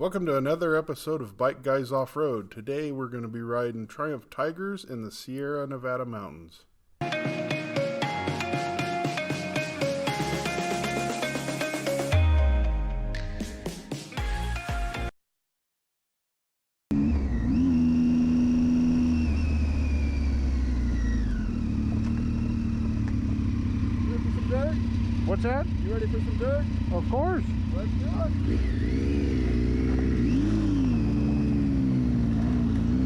Welcome to another episode of Bike Guys Off-Road. Today we're going to be riding Triumph Tigers in the Sierra Nevada mountains. What's that? You ready for some dirt? Of course. Let's do it.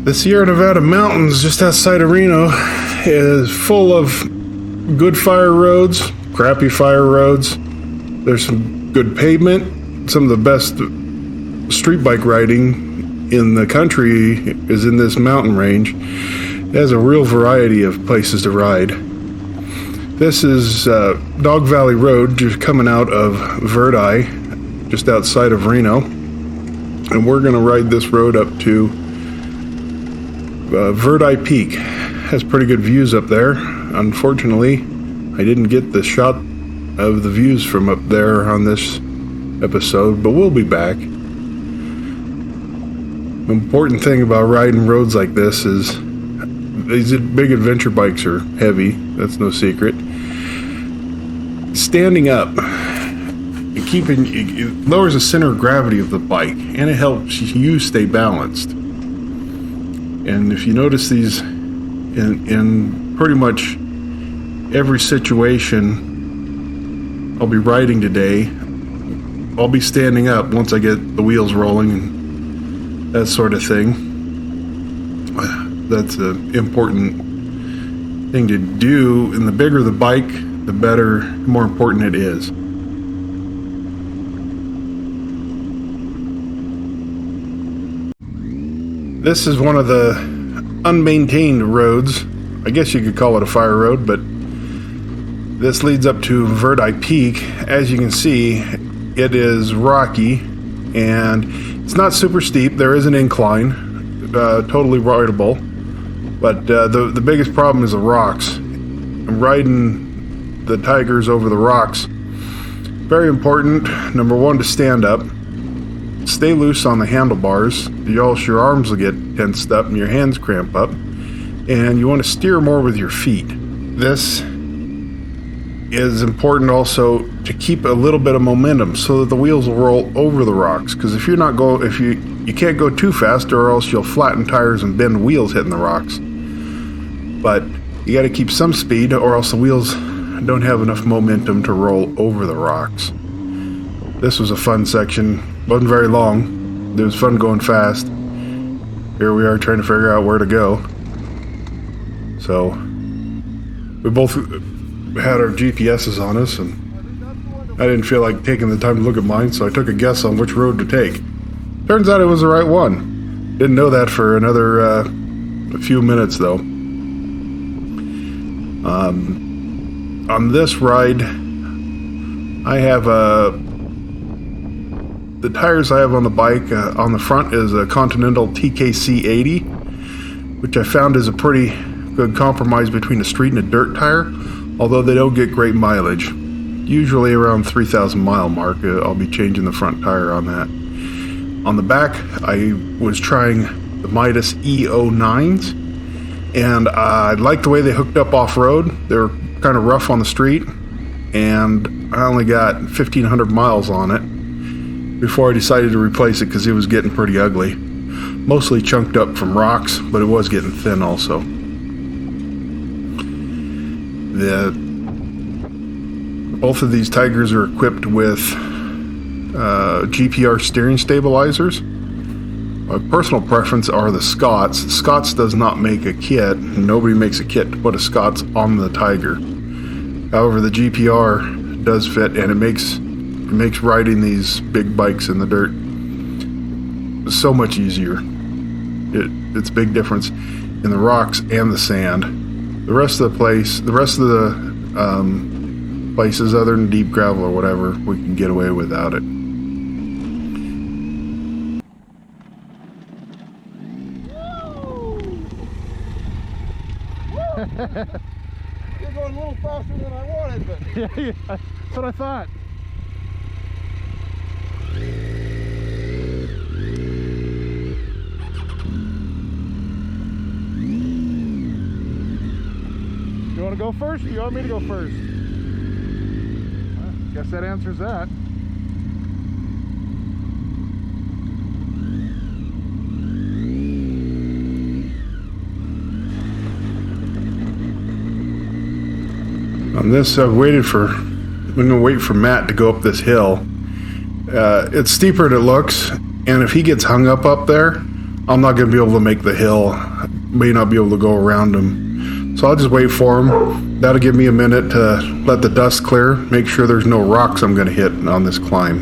The Sierra Nevada mountains just outside of Reno is full of good fire roads, crappy fire roads. There's some good pavement. Some of the best street bike riding in the country is in this mountain range. It has a real variety of places to ride. This is Dog Valley Road, just coming out of Verdi, just outside of Reno. And we're going to ride this road up to Verdi Peak. Has pretty good views up there. Unfortunately, I didn't get the shot of the views from up there on this episode, but we'll be back. The important thing about riding roads like this is these big adventure bikes are heavy. That's no secret. Standing up, it lowers the center of gravity of the bike, and it helps you stay balanced. And if you notice these in pretty much every situation I'll be riding today, I'll be standing up once I get the wheels rolling and that sort of thing. That's an important thing to do, and the bigger the bike, the better, the more important it is. This is one of the unmaintained roads. I guess you could call it a fire road, but this leads up to Verdi Peak. As you can see, it is rocky, and it's not super steep. There is an incline, totally rideable, but the biggest problem is the rocks. I'm riding the Tigers over the rocks. Very important, number one, to stand up. Stay loose on the handlebars, or else your arms will get tensed up and your hands cramp up. And you want to steer more with your feet. This is important also to keep a little bit of momentum so that the wheels will roll over the rocks. Because if you can't go too fast, or else you'll flatten tires and bend wheels hitting the rocks. But you got to keep some speed, or else the wheels don't have enough momentum to roll over the rocks. This was a fun section. Wasn't very long. It was fun going fast. Here we are trying to figure out where to go. So we both had our GPSs on us, and I didn't feel like taking the time to look at mine, so I took a guess on which road to take. Turns out it was the right one. Didn't know that for another a few minutes though. On this ride, I have the tires I have on the bike. On the front is a Continental TKC 80, which I found is a pretty good compromise between a street and a dirt tire, although they don't get great mileage. Usually around 3,000 mile mark, I'll be changing the front tire on that. On the back, I was trying the Midas E09s, and I liked the way they hooked up off-road. They were kind of rough on the street, and I only got 1,500 miles on it before I decided to replace it because it was getting pretty ugly. Mostly chunked up from rocks, but it was getting thin also. Both of these Tigers are equipped with GPR steering stabilizers. My personal preference are the Scots. Scots does not make a kit. Nobody makes a kit to put a Scots on the Tiger. However, the GPR does fit, and it makes riding these big bikes in the dirt so much easier. It's a big difference in the rocks and the sand. The rest of the places other than deep gravel or whatever, we can get away without it. You're going a little faster than I wanted, but Yeah, that's what I thought. want to go first or you want me to go first? Guess that answers that. On this, I'm going to wait for Matt to go up this hill. It's steeper than it looks, and if he gets hung up there, I'm not going to be able to make the hill. May not be able to go around him. So I'll just wait for him. That'll give me a minute to let the dust clear, make sure there's no rocks I'm going to hit on this climb.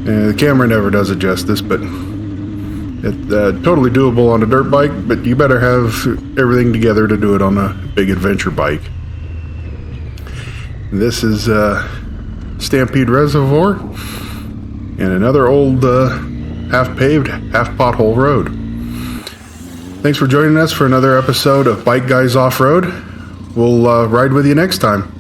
And the camera never does it justice, but it's totally doable on a dirt bike, but you better have everything together to do it on a big adventure bike. This is Stampede Reservoir and another old half-paved, half-pothole road. Thanks for joining us for another episode of Bike Guys Off-Road. We'll ride with you next time.